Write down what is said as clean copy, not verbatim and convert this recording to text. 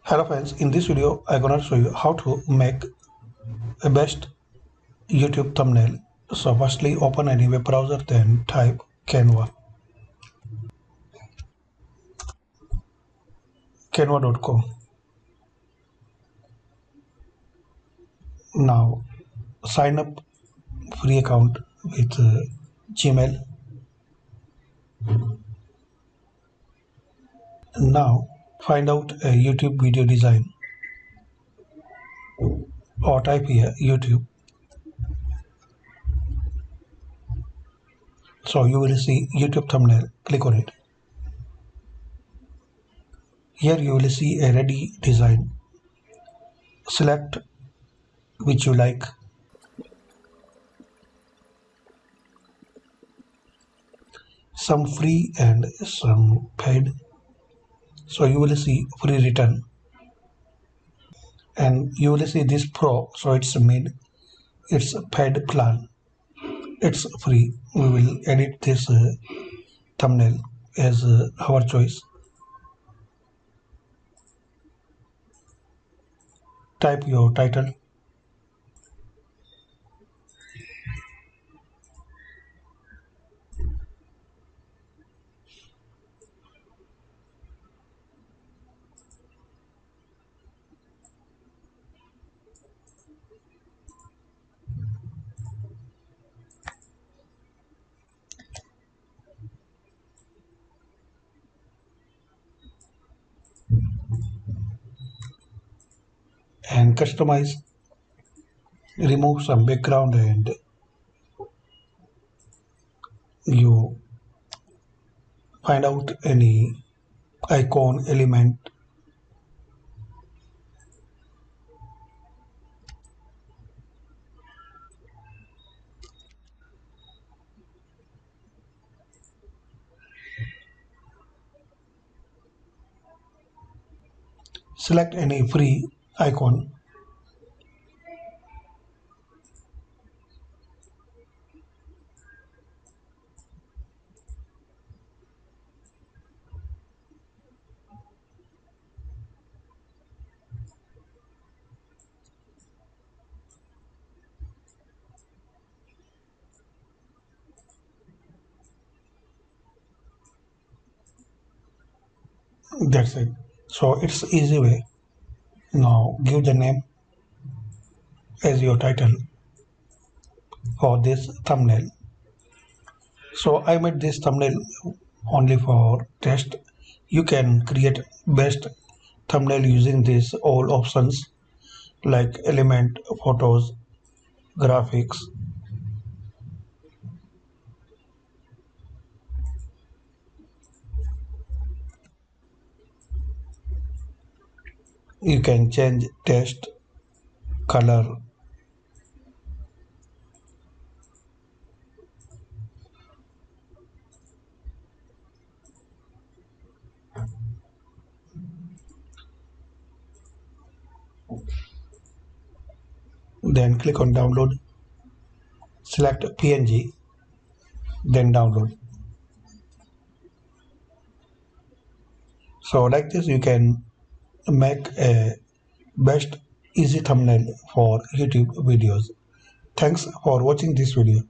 Hello friends, in this video I'm gonna show you how to make a best YouTube thumbnail. So firstly open any web browser, then type Canva. Canva.com. Now sign up free account with Gmail. Now find out a YouTube video design or type here YouTube. So you will see YouTube thumbnail. Click on it. Here you will see a ready design. Select which you like. Some free and some paid. So you will see free return, and you will see this pro. So it's a paid plan. It's free. We will edit this thumbnail as our choice. Type your title. And customize. Remove some background and you find out any icon element. Select any free icon. That's it. So it's easy way. Now give the name as your title for this thumbnail. So I made this thumbnail only for test. You can create best thumbnail using these all options like element, photos, graphics. You can change text, color. Then click on download. Select PNG, then download. So like this you can make a best easy thumbnail for YouTube videos. Thanks for watching this video.